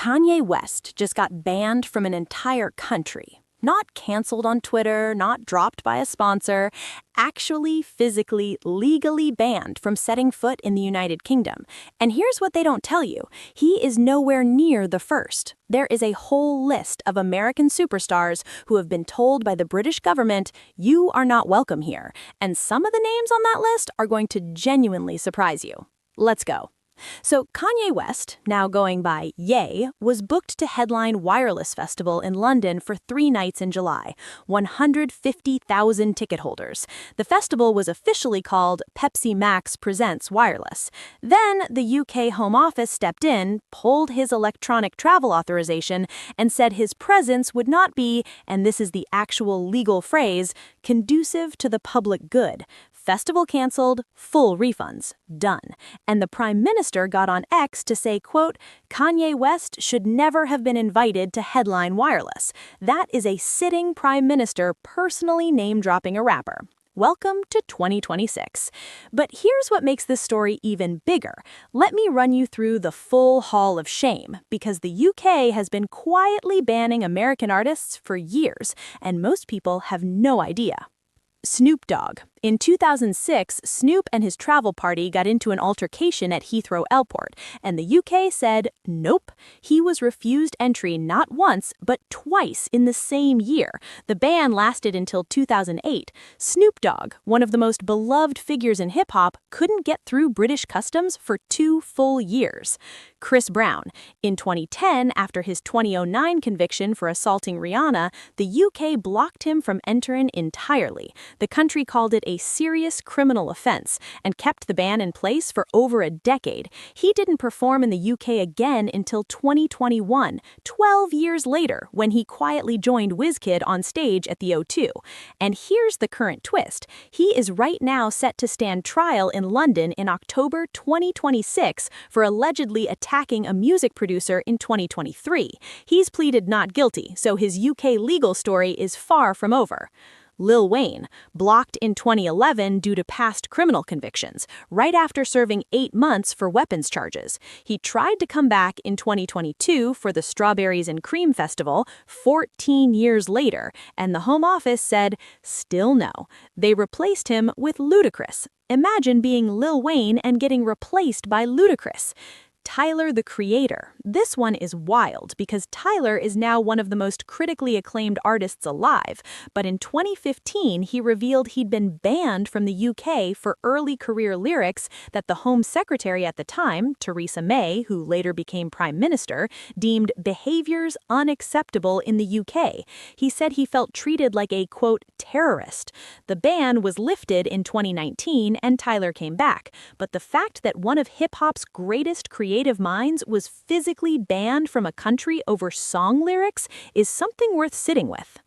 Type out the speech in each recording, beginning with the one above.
Kanye West just got banned from an entire country. Not canceled on Twitter, not dropped by a sponsor, actually physically, legally banned from setting foot in the United Kingdom. And here's what they don't tell you. He is nowhere near the first. There is a whole list of American superstars who have been told by the British government, you are not welcome here. And some of the names on that list are going to genuinely surprise you. Let's go. So Kanye West, now going by Ye, was booked to headline Wireless Festival in London for 3 nights in July, 150,000 ticket holders. The festival was officially called Pepsi Max Presents Wireless. Then the UK Home Office stepped in, pulled his electronic travel authorization, and said his presence would not be, and this is the actual legal phrase, conducive to the public good. Festival canceled, full refunds, done. And the Prime Minister got on X to say, quote, Kanye West should never have been invited to headline Wireless. That is a sitting Prime Minister personally name-dropping a rapper. Welcome to 2026. But here's what makes this story even bigger. Let me run you through the full hall of shame, because the UK has been quietly banning American artists for years, and most people have no idea. Snoop Dogg. In 2006, Snoop and his travel party got into an altercation at Heathrow Airport, and the UK said, nope. He was refused entry not once, but twice in the same year. The ban lasted until 2008. Snoop Dogg, one of the most beloved figures in hip-hop, couldn't get through British customs for 2 full years. Chris Brown. In 2010, after his 2009 conviction for assaulting Rihanna, the UK blocked him from entering entirely. The country called it a serious criminal offense and kept the ban in place for over a decade. He didn't perform in the UK again until 2021, 12 years later, when he quietly joined WizKid on stage at the O2. And here's the current twist. He is right now set to stand trial in London in October 2026 for allegedly attacking a music producer in 2023. He's pleaded not guilty, so his UK legal story is far from over. Lil Wayne, blocked in 2011 due to past criminal convictions, right after serving 8 months for weapons charges. He tried to come back in 2022 for the Strawberries and Cream Festival, 14 years later, and the Home Office said, still no. They replaced him with Ludacris. Imagine being Lil Wayne and getting replaced by Ludacris. Tyler, the Creator. This one is wild because Tyler is now one of the most critically acclaimed artists alive, but in 2015 he revealed he'd been banned from the UK for early career lyrics that the Home Secretary at the time, Theresa May, who later became Prime Minister, deemed behaviors unacceptable in the UK. He said he felt treated like a, quote, terrorist. The ban was lifted in 2019 and Tyler came back, but the fact that one of hip-hop's greatest creative minds was physically banned from a country over song lyrics is something worth sitting with.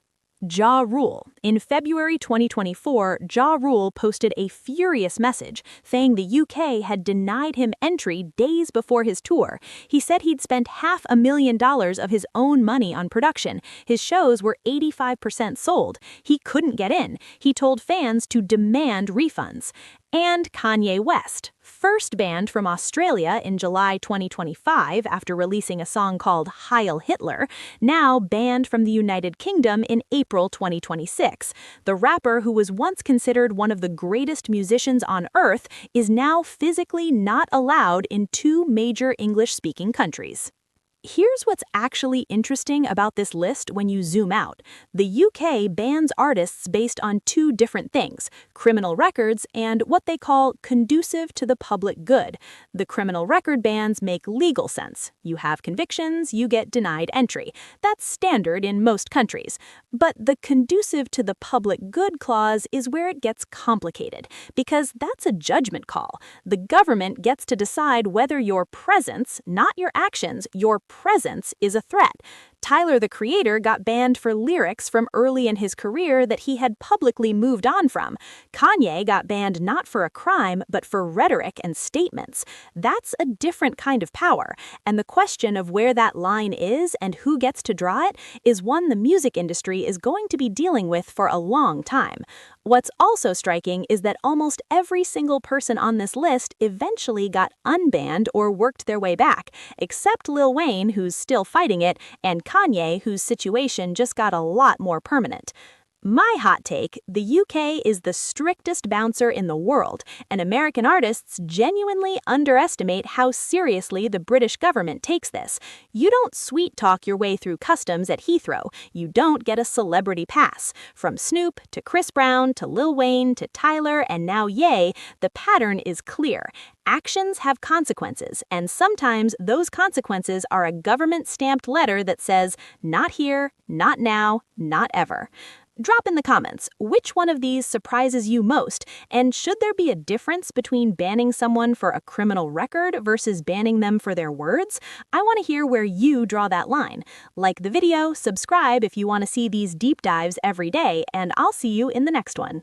Ja Rule. In February 2024, Ja Rule posted a furious message saying the UK had denied him entry days before his tour. He said he'd spent $500,000 of his own money on production. His shows were 85% sold. He couldn't get in. He told fans to demand refunds. And Kanye West, first banned from Australia in July 2025 after releasing a song called Heil Hitler, now banned from the United Kingdom in April 2026. The rapper, who was once considered one of the greatest musicians on earth, is now physically not allowed in 2 major English-speaking countries. Here's what's actually interesting about this list when you zoom out. The UK bans artists based on 2 different things, criminal records and what they call conducive to the public good. The criminal record bans make legal sense. You have convictions, you get denied entry. That's standard in most countries. But the conducive to the public good clause is where it gets complicated, because that's a judgment call. The government gets to decide whether your presence, not your actions, your presence is a threat. Tyler, the Creator, got banned for lyrics from early in his career that he had publicly moved on from. Kanye got banned not for a crime, but for rhetoric and statements. That's a different kind of power, and the question of where that line is and who gets to draw it is one the music industry is going to be dealing with for a long time. What's also striking is that almost every single person on this list eventually got unbanned or worked their way back, except Lil Wayne, Wayne, who's still fighting it, and Kanye, whose situation just got a lot more permanent. My hot take, the UK is the strictest bouncer in the world, and American artists genuinely underestimate how seriously the British government takes this. You don't sweet-talk your way through customs at Heathrow. You don't get a celebrity pass. From Snoop to Chris Brown to Lil Wayne to Tyler and now Ye, the pattern is clear. Actions have consequences, and sometimes those consequences are a government-stamped letter that says, "Not here, not now, not ever." Drop in the comments, which one of these surprises you most, and should there be a difference between banning someone for a criminal record versus banning them for their words? I want to hear where you draw that line. Like the video, subscribe if you want to see these deep dives every day, and I'll see you in the next one.